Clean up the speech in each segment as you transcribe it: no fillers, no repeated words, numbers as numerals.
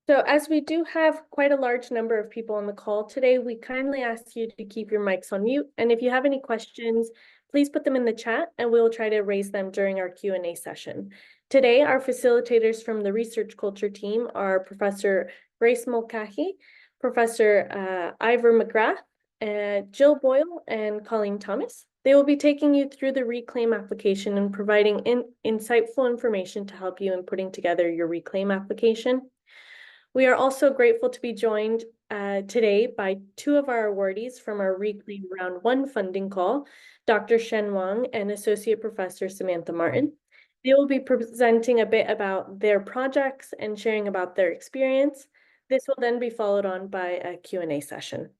So as we do have quite a large number of people on the call today, we kindly ask you to keep your mics on mute. And if you have any questions, please put them in the chat and we'll try to raise them during our Q&A session. Today, our facilitators from the research culture team are Professor Grace Mulcahy, Professor Ivor McGrath, Jill Boyle, and Colleen Thomas. They will be taking you through the ReCLAIM application and providing insightful information to help you in putting together your ReCLAIM application. We are also grateful to be joined today by two of our awardees from our ReCLAIM Round 1 funding call, Dr. Shen Wang and Associate Professor Samantha Martin. They will be presenting a bit about their projects and sharing about their experience. This will then be followed on by a Q&A session.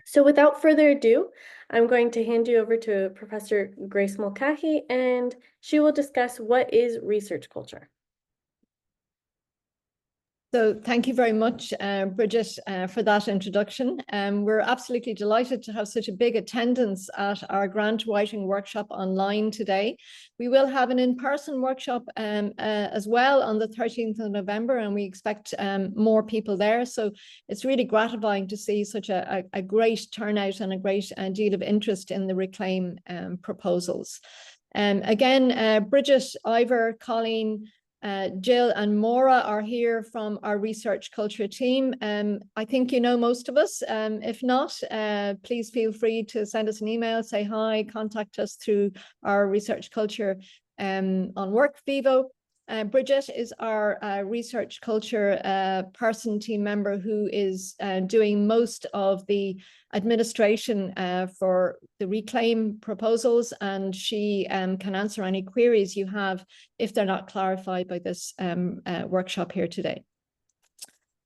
So without further ado, I'm going to hand you over to Professor Grace Mulcahy, and she will discuss what is research culture. So thank you very much, Bridget, for that introduction. We're absolutely delighted to have such a big attendance at our grant writing workshop online today. We will have an in-person workshop as well on the 13th of November, and we expect more people there. So it's really gratifying to see such a great turnout and a great deal of interest in the ReCLAIM proposals. Again, Bridget, Ivor, Colleen, Jill and Maura are here from our research culture team. I think you know most of us. If not, please feel free to send us an email, say hi, contact us through our research culture on WorkVivo. Bridget is our research culture team member who is doing most of the administration for the ReCLAIM proposals, and she can answer any queries you have if they're not clarified by this workshop here today.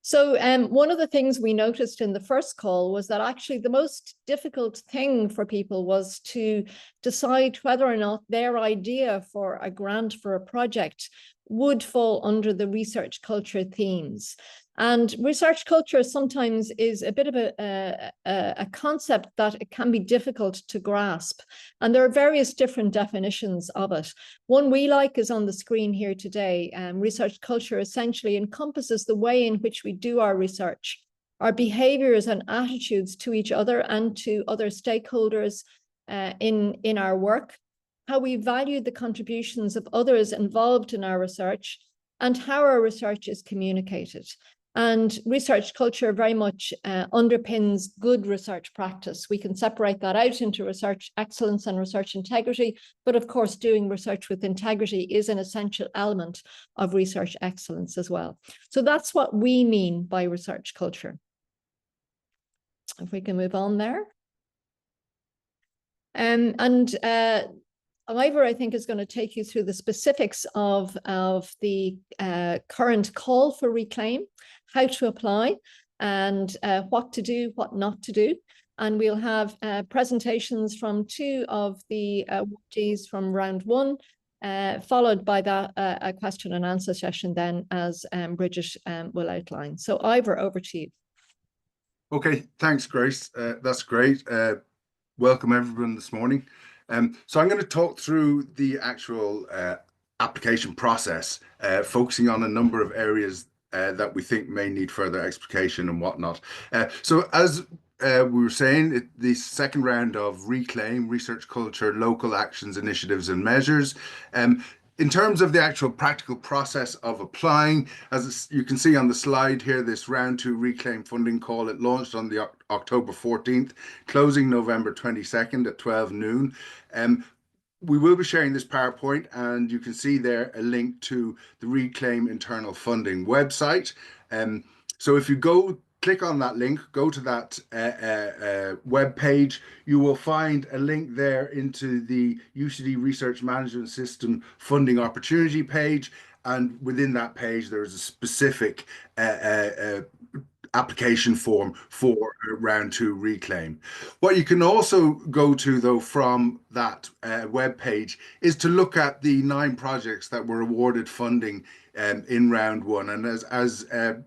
So one of the things we noticed in the first call was that actually the most difficult thing for people was to decide whether or not their idea for a grant for a project would fall under the research culture themes. And research culture sometimes is a bit of a concept that it can be difficult to grasp. And there are various different definitions of it. One we like is on the screen here today. Research culture essentially encompasses the way in which we do our research, our behaviors and attitudes to each other and to other stakeholders in our work, how we value the contributions of others involved in our research, and how our research is communicated. And research culture very much underpins good research practice. We can separate that out into research excellence and research integrity, but of course, doing research with integrity is an essential element of research excellence as well. So that's what we mean by research culture. If we can move on there. Ivor, I think, is going to take you through the specifics of the current call for ReCLAIM, how to apply, and what to do, what not to do. And we'll have presentations from two of the awardees from round 1, followed by that a question and answer session then, as Bridget will outline. So Ivor, over to you. Okay, thanks, Grace. That's great. Welcome everyone this morning. So I'm going to talk through the actual application process, focusing on a number of areas that we think may need further explication and whatnot. So as we were saying, the second round of ReCLAIM, Research Culture, Local Actions, Initiatives and Measures. In terms of the actual practical process of applying, as you can see on the slide here, this round 2 ReCLAIM funding call, it launched on the October 14th, closing November 22nd at 12 noon. We will be sharing this PowerPoint, and you can see there a link to the ReCLAIM internal funding website. So if you click on that link, go to that web page, you will find a link there into the UCD Research Management System funding opportunity page. And within that page, there is a specific application form for round 2 ReCLAIM. What you can also go to, though, from that web page is to look at the 9 projects that were awarded funding in round 1. And as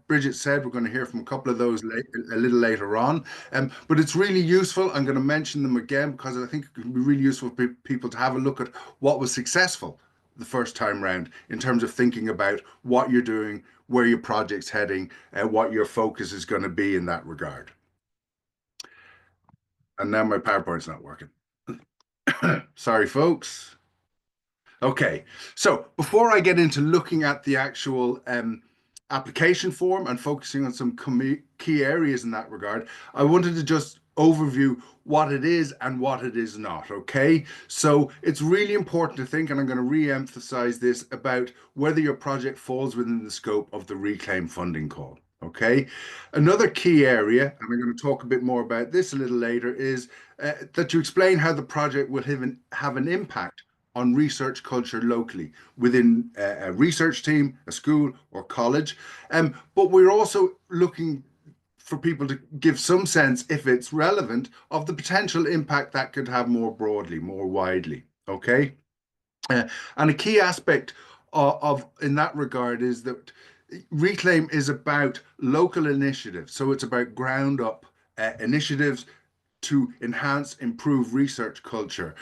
Bridget said, we're going to hear from a couple of those a little later on. But it's really useful. I'm going to mention them again because I think it can be really useful for people to have a look at what was successful the first time round in terms of thinking about what you're doing, where your project's heading, and what your focus is going to be in that regard. And now my PowerPoint's not working. Sorry, folks. Okay, so before I get into looking at the actual application form and focusing on some key areas in that regard, I wanted to just overview what it is and what it is not, okay? So it's really important to think, and I'm going to re-emphasize this, about whether your project falls within the scope of the ReCLAIM funding call, okay? Another key area, and I'm going to talk a bit more about this a little later, is that you explain how the project will have an impact on research culture locally within a research team, a school or college. But we're also looking for people to give some sense, if it's relevant, of the potential impact that could have more broadly, more widely, okay? And a key aspect of in that regard is that ReCLAIM is about local initiatives. So it's about ground up initiatives to enhance, improve research culture.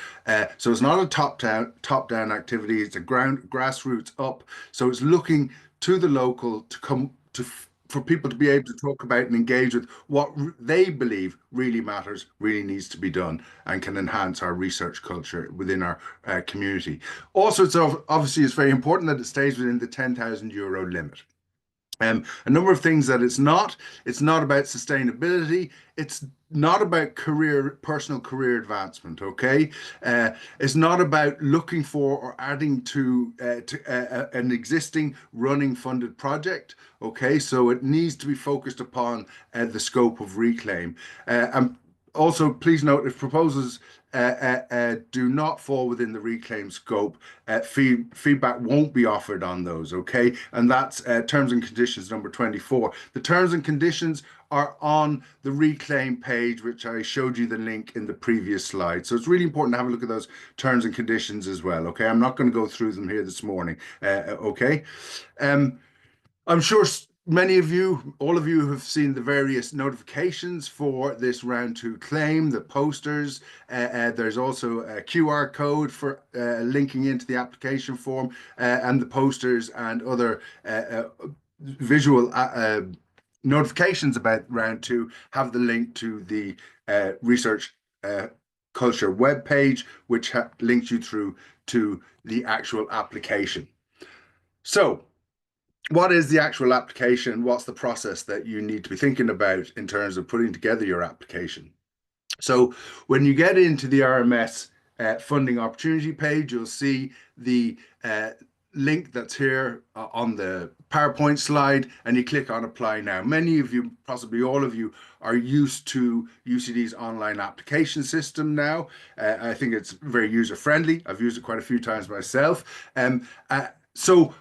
So it's not a top-down activity, it's a grassroots up. So it's looking to the local to come to for people to be able to talk about and engage with what they believe really matters, really needs to be done, and can enhance our research culture within our community. Also, it's obviously it's very important that it stays within the €10,000 limit. A number of things that it's not about sustainability. It's not about personal career advancement, okay? It's not about looking for or adding to an existing running funded project, okay? So it needs to be focused upon the scope of ReCLAIM. And also, please note, if proposals do not fall within the ReCLAIM scope, feedback won't be offered on those, okay? And that's terms and conditions number 24. The terms and conditions are on the ReCLAIM page, which I showed you the link in the previous slide. So it's really important to have a look at those terms and conditions as well, okay? I'm not going to go through them here this morning, okay? I'm sure many of you, all of you, have seen the various notifications for this round 2 claim, the posters. There's also a QR code for linking into the application form, and the posters and other visual notifications about round 2 have the link to the research culture webpage, which links you through to the actual application. So, what is the actual application? What's the process that you need to be thinking about in terms of putting together your application? So when you get into the RMS funding opportunity page, you'll see the link that's here on the PowerPoint slide, and you click on apply now. Many of you, possibly all of you, are used to UCD's online application system now. I think it's very user-friendly. I've used it quite a few times myself. So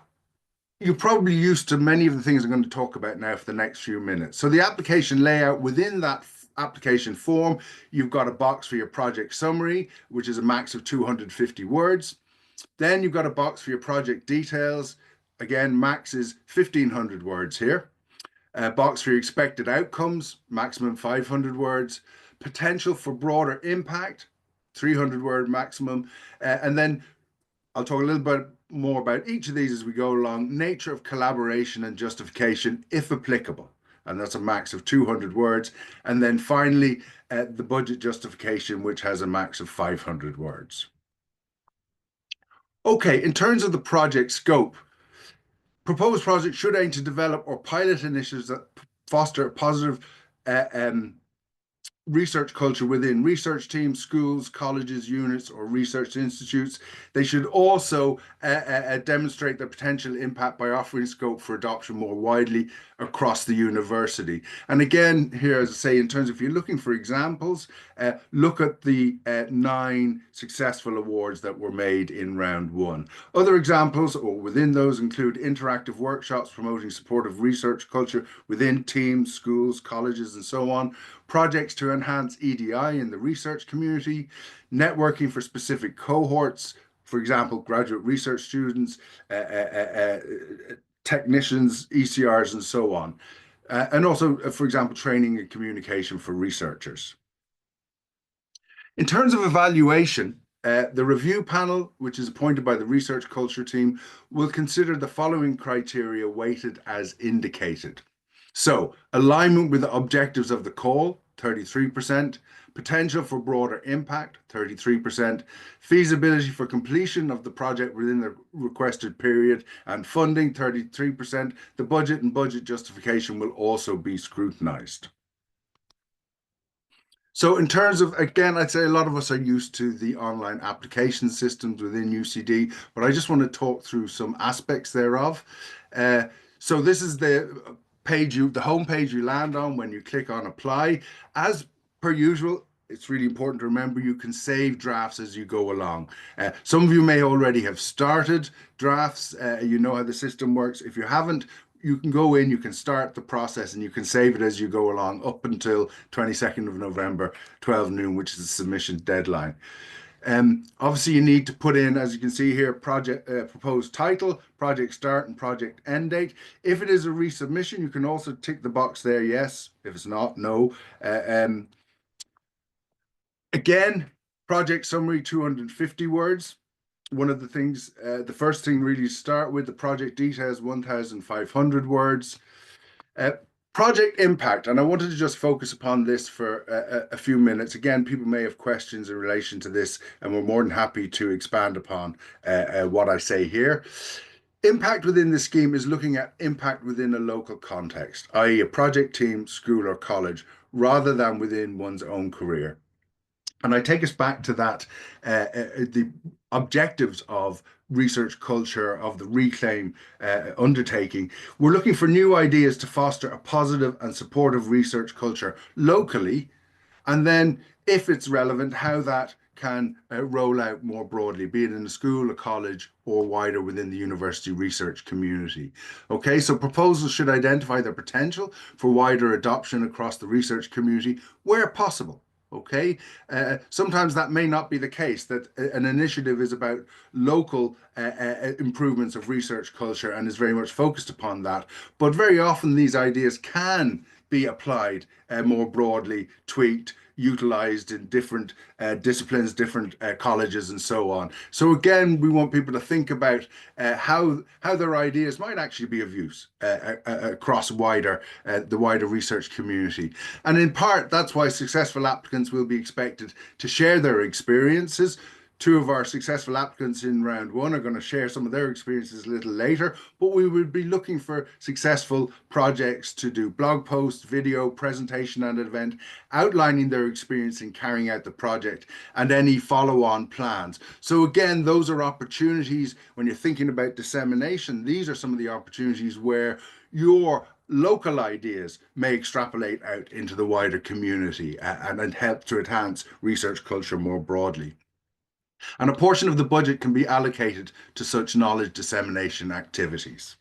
you're probably used to many of the things I'm going to talk about now for the next few minutes. So the application layout, within that application form, you've got a box for your project summary, which is a max of 250 words. Then you've got a box for your project details. Again, max is 1,500 words here. A box for your expected outcomes, maximum 500 words. Potential for broader impact, 300 word maximum. And then I'll talk a little bit more about each of these as we go along. Nature of collaboration and justification, if applicable, and that's a max of 200 words. And then finally, the budget justification, which has a max of 500 words. Okay, in terms of the project scope, proposed projects should aim to develop or pilot initiatives that foster a positive research culture within research teams, schools, colleges, units, or research institutes. They should also demonstrate their potential impact by offering scope for adoption more widely across the university. And again, here, as I say, in terms of if you're looking for examples, look at the 9 successful awards that were made in round 1. Other examples, or within those, include interactive workshops promoting supportive research culture within teams, schools, colleges, and so on. Projects to enhance EDI in the research community, networking for specific cohorts, for example, graduate research students, technicians, ECRs, and so on. And also, for example, training and communication for researchers. In terms of evaluation, The review panel, which is appointed by the research culture team, will consider the following criteria weighted as indicated. So, alignment with the objectives of the call, 33%, potential for broader impact, 33%, feasibility for completion of the project within the requested period, and funding, 33%. The budget and budget justification will also be scrutinized. So in terms of, again, I'd say a lot of us are used to the online application systems within UCD, but I just want to talk through some aspects thereof. So this is the home page you land on when you click on apply. As per usual, it's really important to remember you can save drafts as you go along. Some of you may already have started drafts. You know how the system works. If you haven't, you can go in, you can start the process, and you can save it as you go along up until 22nd of November, 12 noon, which is the submission deadline. Obviously, you need to put in, as you can see here, project proposed title, project start, and project end date. If it is a resubmission, you can also tick the box there, yes. If it's not, no. Again, project summary, 250 words. One of the things, the first thing really start with the project details, 1,500 words. Project impact, and I wanted to just focus upon this for a few minutes. Again, people may have questions in relation to this, and we're more than happy to expand upon what I say here. Impact within the scheme is looking at impact within a local context, i.e. a project team, school or college, rather than within one's own career. And I take us back to that, the objectives of research culture, of the ReCLAIM undertaking. We're looking for new ideas to foster a positive and supportive research culture locally, and then, if it's relevant, how that can roll out more broadly, be it in a school, a college, or wider within the university research community. Okay, so proposals should identify their potential for wider adoption across the research community where possible. Okay, sometimes that may not be the case, that an initiative is about local improvements of research culture and is very much focused upon that. But very often these ideas can be applied more broadly, tweaked, utilized in different disciplines, different colleges, and so on. So again, we want people to think about how their ideas might actually be of use across the wider research community. And in part, that's why successful applicants will be expected to share their experiences. Two of our successful applicants in round one are going to share some of their experiences a little later, but we would be looking for successful projects to do blog posts, video, presentation, and an event outlining their experience in carrying out the project and any follow-on plans. So again, those are opportunities when you're thinking about dissemination. These are some of the opportunities where your local ideas may extrapolate out into the wider community and help to enhance research culture more broadly. And a portion of the budget can be allocated to such knowledge dissemination activities.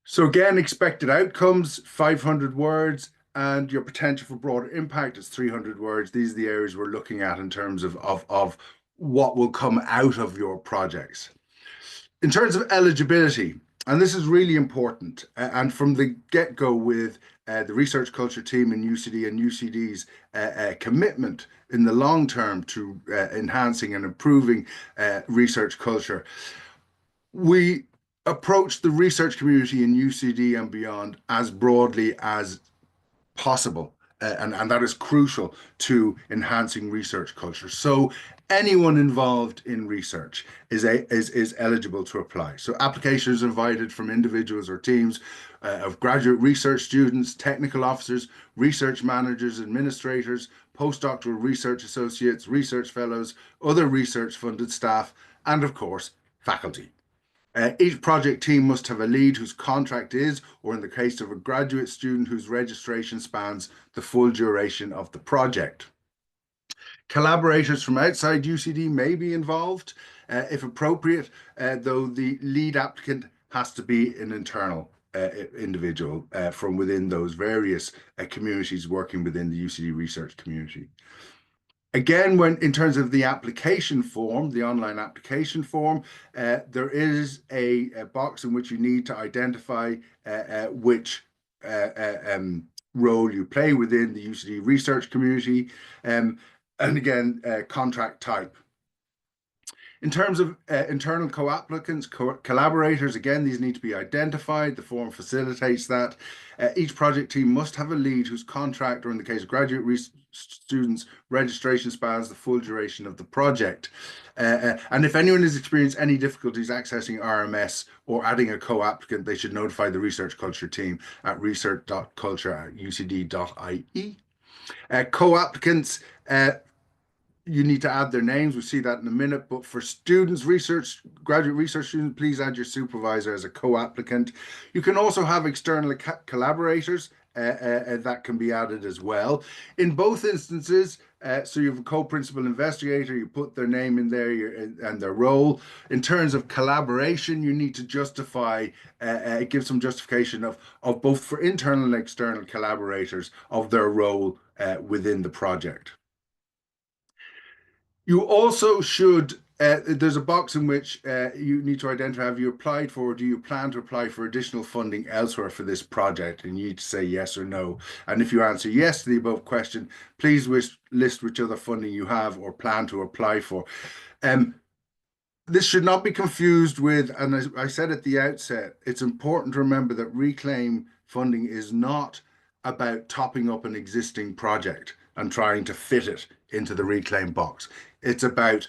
So again, expected outcomes, 500 words, and your potential for broader impact is 300 words. These are the areas we're looking at in terms of what will come out of your projects. In terms of eligibility, and this is really important, and from the get-go with the research culture team in UCD and UCD's commitment in the long term to enhancing and improving research culture, we approach the research community in UCD and beyond as broadly as possible. And that is crucial to enhancing research culture. So anyone involved in research is eligible to apply. So applications are invited from individuals or teams of graduate research students, technical officers, research managers, administrators, postdoctoral research associates, research fellows, other research funded staff, and of course, faculty. Each project team must have a lead whose contract is, or in the case of a graduate student, whose registration spans the full duration of the project. Collaborators from outside UCD may be involved, if appropriate, though the lead applicant has to be an internal individual from within those various communities working within the UCD research community. Again, when in terms of the application form, the online application form, there is a box in which you need to identify which role you play within the UCD research community. and again, contract type. In terms of internal co-applicants, collaborators, again, these need to be identified. The form facilitates that. Each project team must have a lead whose contract, or in the case of graduate students, registration spans the full duration of the project. And if anyone has experienced any difficulties accessing RMS or adding a co-applicant, they should notify the research culture team at research.culture@ucd.ie. Co-applicants, you need to add their names. We'll see that in a minute. But for students, graduate research students, please add your supervisor as a co-applicant. You can also have external collaborators that can be added as well. In both instances, so you have a co-principal investigator, you put their name in there and their role. In terms of collaboration, you need to justify, give some justification of both for internal and external collaborators of their role within the project. You also should, there's a box in which you need to identify, have you applied for, or do you plan to apply for additional funding elsewhere for this project? And you need to say yes or no. And if you answer yes to the above question, please list which other funding you have or plan to apply for. This should not be confused with, and as I said at the outset, it's important to remember that ReCLAIM funding is not about topping up an existing project and trying to fit it into the ReCLAIM box. It's about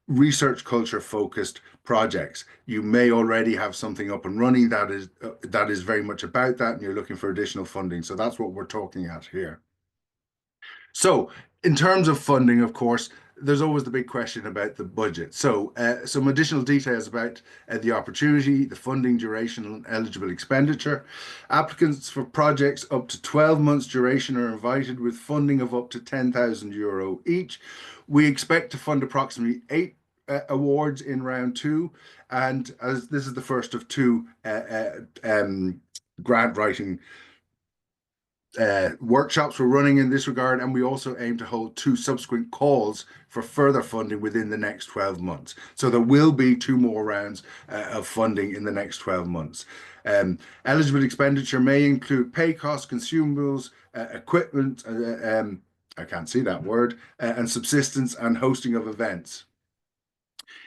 research culture focused projects. You may already have something up and running that is very much about that, and you're looking for additional funding. So that's what we're talking at here. So in terms of funding, of course, there's always the big question about the budget. So some additional details about the opportunity, the funding duration, and eligible expenditure. Applicants for projects up to 12 months duration are invited with funding of up to €10,000 each. We expect to fund approximately 8 awards in round 2, and as this is the first of 2 grant writing workshops we're running in this regard, and we also aim to hold 2 subsequent calls for further funding within the next 12 months. So there will be 2 more rounds of funding in the next 12 months. Eligible expenditure may include pay costs, consumables, equipment, I can't see that word, and subsistence and hosting of events.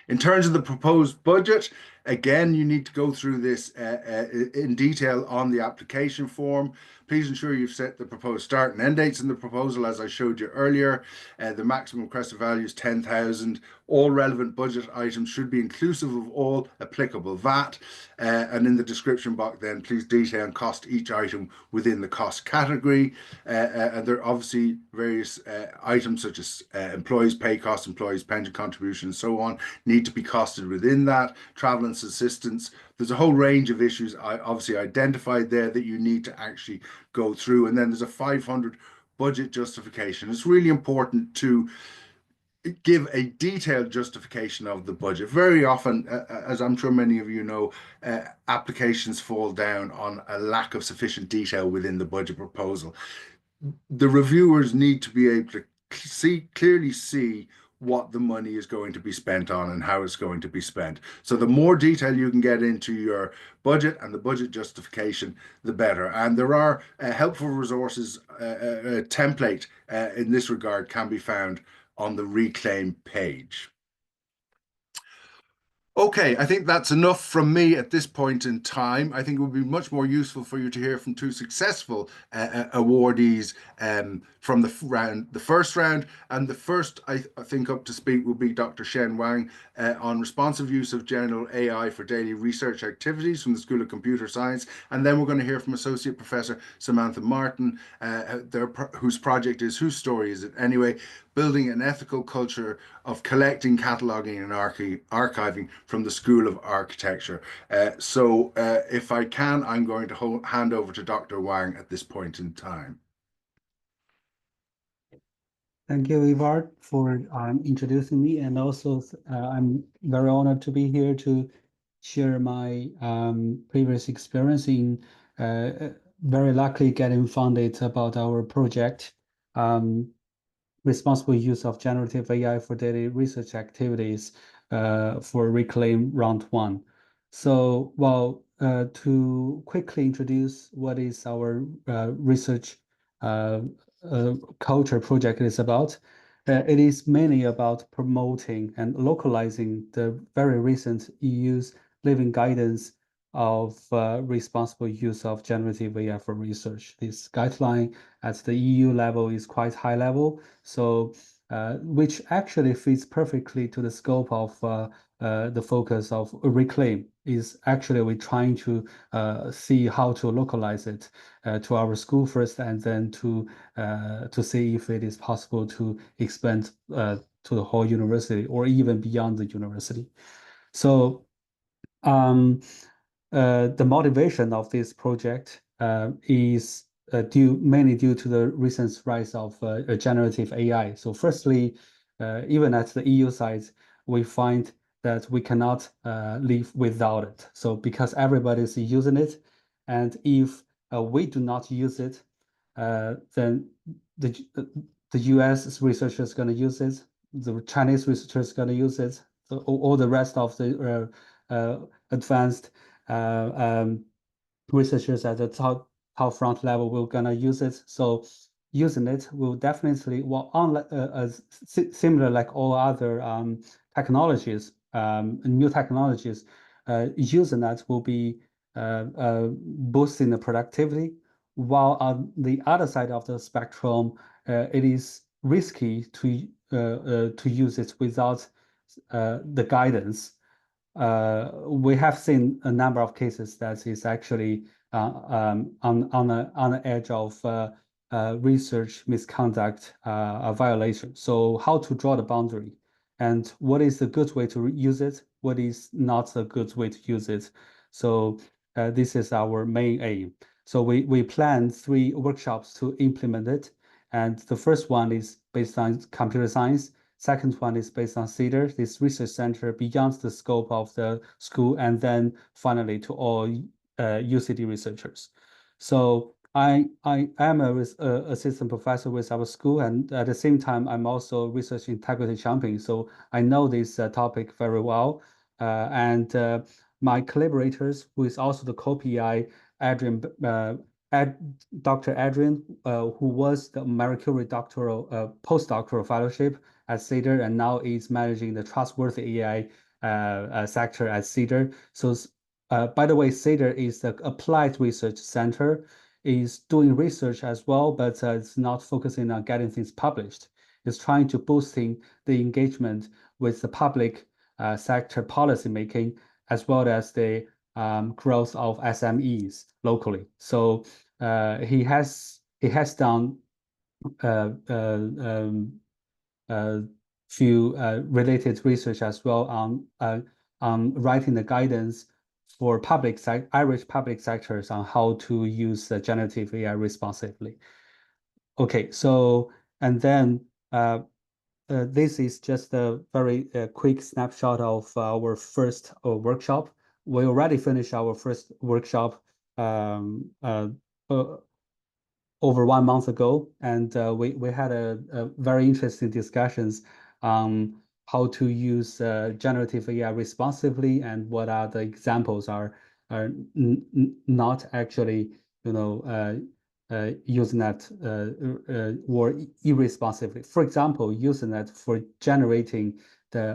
In terms of the proposed budget, again, you need to go through this in detail on the application form. Please ensure you've set the proposed start and end dates in the proposal, as I showed you earlier. The maximum requested value is 10,000. All relevant budget items should be inclusive of all applicable VAT. And in the description box, then please detail and cost each item within the cost category. And there are obviously various items such as employees' pay costs, employees' pension contributions, and so on, need to be costed within that. Travel and assistance. There's a whole range of issues I obviously identified there that you need to actually go through. And then there's a 500 budget justification. It's really important to give a detailed justification of the budget. Very often, as I'm sure many of you know, applications fall down on a lack of sufficient detail within the budget proposal. The reviewers need to be able to clearly see what the money is going to be spent on and how it's going to be spent. So the more detail you can get into your budget and the budget justification, the better. And there are helpful resources, a template in this regard can be found on the ReCLAIM page. Okay, I think that's enough from me at this point in time. I think it would be much more useful for you to hear from 2 successful awardees from the first round. And the first, I think, up to speak will be Dr. Shen Wang on responsive use of general AI for daily research activities from the School of Computer Science. And then we're going to hear from Associate Professor Samantha Martin, whose project is Whose Story Is It Anyway? Building an Ethical Culture of Collecting, Cataloging and Archiving from the School of Architecture. So if I can, I'm going to hand over to Dr. Wang at this point in time. Thank you, Ivar, for introducing me. And also, I'm very honored to be here to share my previous experience in very luckily getting funded about our project. Responsible use of generative AI for daily research activities for ReCLAIM Round 1. So, well, to quickly introduce what is our research culture project is about, It is mainly about promoting and localizing the very recent EU's living guidance of responsible use of generative AI for research. This guideline at the EU level is quite high level, so which actually fits perfectly to the scope of the focus of ReCLAIM. Is actually we're trying to see how to localize it to our school first, and then to see if it is possible to expand to the whole university or even beyond the university. So the motivation of this project is mainly due to the recent rise of generative AI. So firstly, even at the EU side, we find that we cannot live without it. So because everybody is using it, and if we do not use it, then the US researchers is going to use it, the Chinese researchers is going to use it, so all the rest of the advanced researchers at the top front level, we're gonna use it. So using it will definitely, well, similar like all other technologies, new technologies, using that will be boosting the productivity. While on the other side of the spectrum, it is risky to use it without the guidance. We have seen a number of cases that is actually on the edge of research misconduct, violation. So how to draw the boundary, and what is the good way to use it? What is not a good way to use it? So this is our main aim. So we plan 3 workshops to implement it, and the first one is based on computer science. Second one is based on CEDAR, this research center beyond the scope of the school, and then finally to all UCD researchers. So I am a assistant professor with our school, and at the same time, I'm also research integrity champion. So I know this topic very well. And my collaborators, who is also the co-PI, Adrian, Dr. Adrian, who was the Marie Curie doctoral postdoctoral fellowship at CEDAR, and now is managing the trustworthy AI sector at CEDAR. So, by the way, CEDAR is the applied research center, is doing research as well, but it's not focusing on getting things published. It's trying to boosting the engagement with the public sector policy making, as well as the growth of SMEs locally. So he has done few related research as well on writing the guidance for Irish public sectors on how to use generative AI responsibly. Okay, so and then this is just a very quick snapshot of our first workshop. We already finished our first workshop over 1 month ago, and we had a very interesting discussions on how to use generative AI responsibly, and what are the examples are not actually, using that or irresponsibly. For example, using that for generating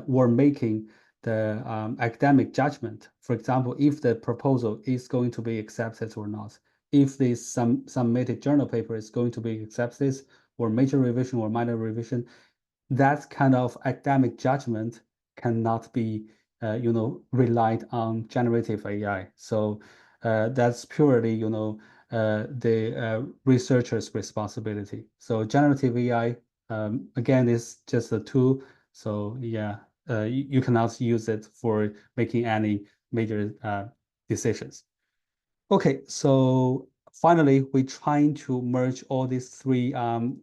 or making the academic judgment. For example, if the proposal is going to be accepted or not, if this submitted journal paper is going to be accepted, or major revision or minor revision, that kind of academic judgment cannot be relied on generative AI. So that's purely the researcher's responsibility. So generative AI again is just a tool. So yeah, you cannot use it for making any major decisions. Okay, so finally, we're trying to merge all these 3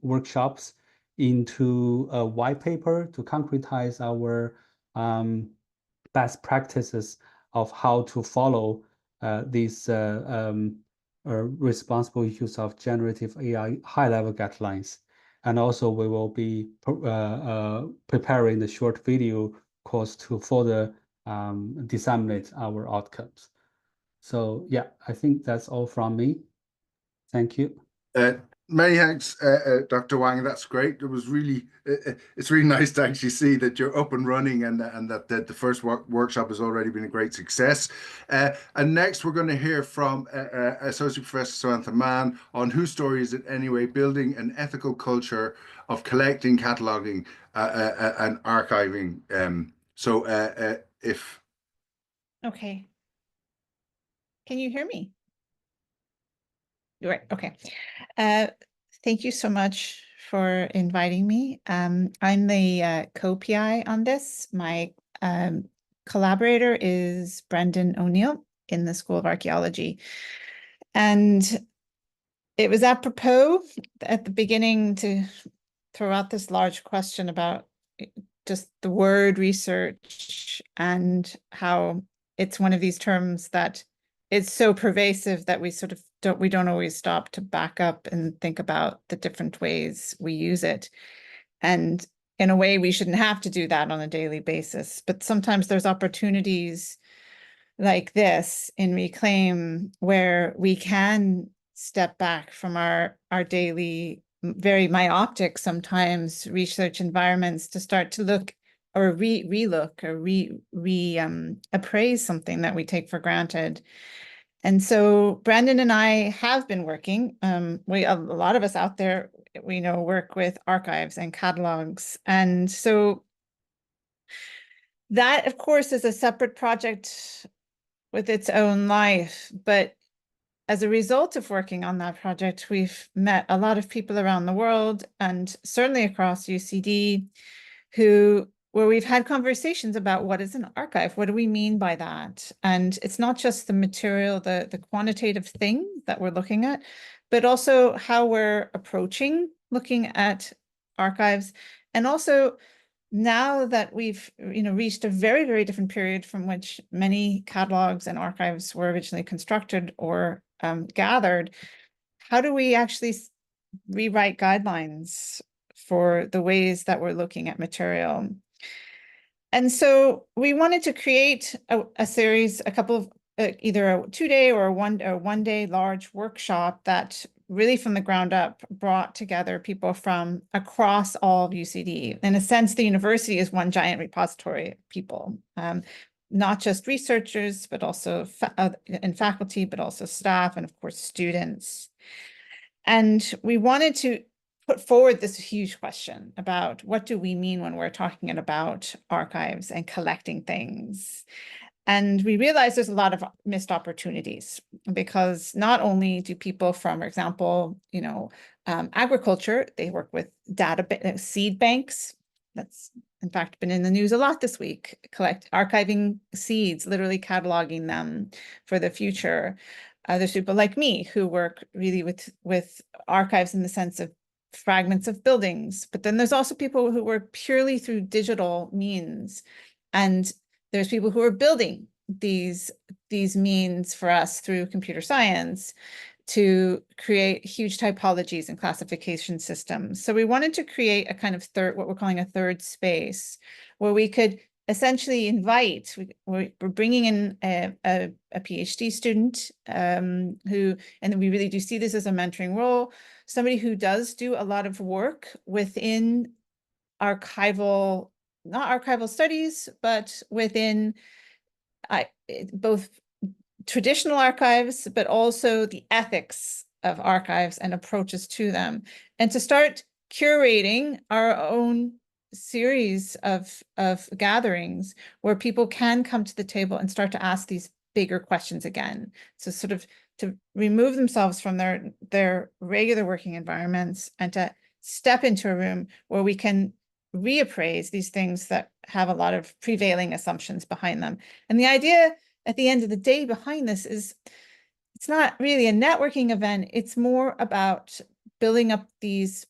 workshops into a white paper to concretize our best practices of how to follow these responsible use of generative AI high-level guidelines. And also, we will be preparing the short video course to further disseminate our outcomes. So yeah, I think that's all from me. Thank you. Many thanks, Dr. Wang. That's great. It was really, it's really nice to actually see that you're up and running, and that the first workshop has already been a great success. And next, we're going to hear from Associate Professor Samantha Mann on whose story is it anyway, building an ethical culture of collecting, cataloging, and archiving. If Okay. Can you hear me? You're right. Okay. Thank you so much for inviting me. I'm the co-PI on this. My collaborator is Brendan O'Neill in the School of Archaeology. And it was apropos at the beginning to throw out this large question about just the word research and how it's one of these terms that it's so pervasive that we sort of don't always stop to back up and think about the different ways we use it. And in a way, we shouldn't have to do that on a daily basis, but sometimes there's opportunities like this in ReCLAIM where we can step back from our daily, very myopic sometimes research environments to start to look or relook or appraise something that we take for granted. And so Brandon and I have been working. A lot of us out there, we know, work with archives and catalogs. And so that, of course, is a separate project with its own life. But as a result of working on that project, we've met a lot of people around the world and certainly across UCD where we've had conversations about what is an archive, what do we mean by that? And it's not just the material, the quantitative thing that we're looking at, but also how we're approaching looking at archives. And also now that we've reached a very, very different period from which many catalogs and archives were originally constructed or gathered, how do we actually rewrite guidelines for the ways that we're looking at material? And so we wanted to create a series, a couple of either a 2-day or a 1-day large workshop that really from the ground up brought together people from across all of UCD. In a sense, the university is one giant repository of people, not just researchers, but also and faculty, but also staff and of course students. And we wanted to put forward this huge question about what do we mean when we're talking about archives and collecting things. And we realized there's a lot of missed opportunities because not only do people from, for example, agriculture, they work with seed banks. That's in fact been in the news a lot this week, archiving seeds, literally cataloging them for the future. There's people like me who work really with archives in the sense of fragments of buildings, but then there's also people who work purely through digital means. And there's people who are building these means for us through computer science to create huge typologies and classification systems. So we wanted to create a kind of what we're calling a third space where we could essentially invite, we're bringing in a PhD student and then we really do see this as a mentoring role, somebody who does do a lot of work within not archival studies, but within both traditional archives, but also the ethics of archives and approaches to them, and to start curating our own series of gatherings where people can come to the table and start to ask these bigger questions again. So sort of to remove themselves from their regular working environments and to step into a room where we can reappraise these things that have a lot of prevailing assumptions behind them. And the idea at the end of the day behind this is it's not really a networking event. It's more about building up these,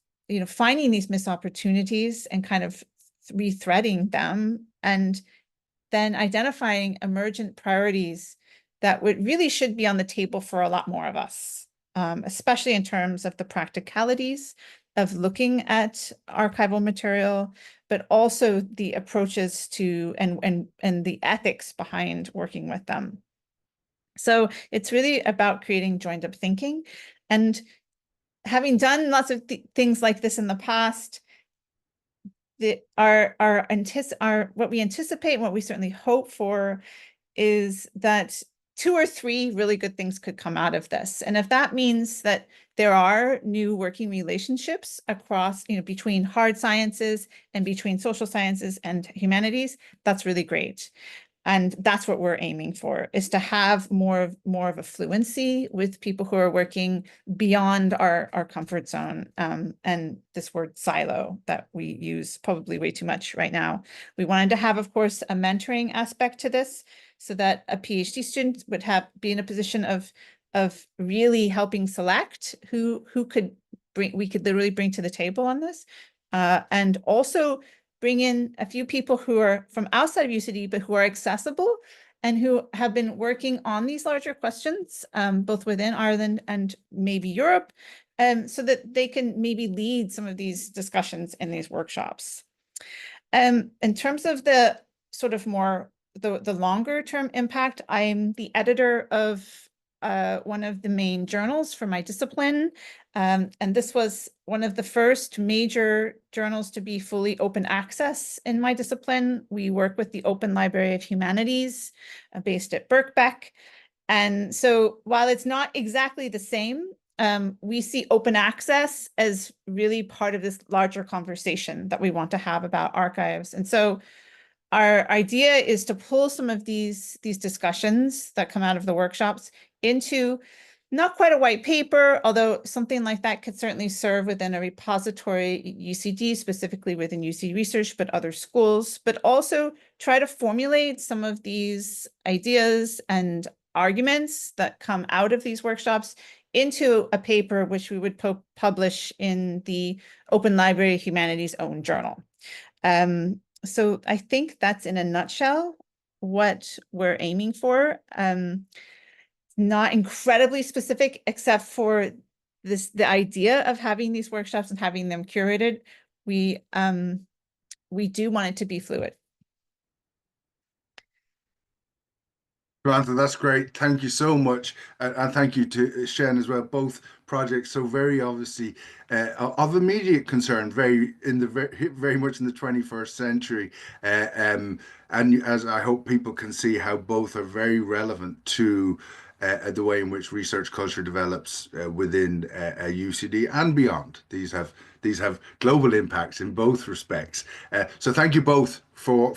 finding these missed opportunities and kind of rethreading them, and then identifying emergent priorities that really should be on the table for a lot more of us, especially in terms of the practicalities of looking at archival material, but also the approaches to and the ethics behind working with them. So it's really about creating joined up thinking. And having done lots of things like this in the past, what we anticipate and what we certainly hope for is that 2 or 3 really good things could come out of this. And if that means that there are new working relationships across, between hard sciences and between social sciences and humanities, that's really great. And that's what we're aiming for, is to have more of a fluency with people who are working beyond our comfort zone, and this word silo that we use probably way too much right now. We wanted to have, of course, a mentoring aspect to this, so that a PhD student would be in a position of really helping select who we could literally bring to the table on this, and also bring in a few people who are from outside of UCD, but who are accessible and who have been working on these larger questions, both within Ireland and maybe Europe, so that they can maybe lead some of these discussions in these workshops. In terms of the sort of more the longer term impact, I'm the editor of one of the main journals for my discipline. And this was one of the first major journals to be fully open access in my discipline. We work with the Open Library of Humanities, based at Birkbeck. And so while it's not exactly the same, we see open access as really part of this larger conversation that we want to have about archives. And so our idea is to pull some of these discussions that come out of the workshops into not quite a white paper, although something like that could certainly serve within a repository, UCD, specifically within UC Research, but other schools, but also try to formulate some of these ideas and arguments that come out of these workshops into a paper which we would publish in the Open Library of Humanities' own journal. So I think that's in a nutshell what we're aiming for. Not incredibly specific, except for the idea of having these workshops and having them curated. We do want it to be fluid. Samantha, that's great. Thank you so much. And thank you to Shen as well. Both projects so very obviously of immediate concern, very much in the 21st century. And as I hope people can see how both are very relevant to the way in which research culture develops within UCD and beyond. These have global impacts in both respects. So thank you both for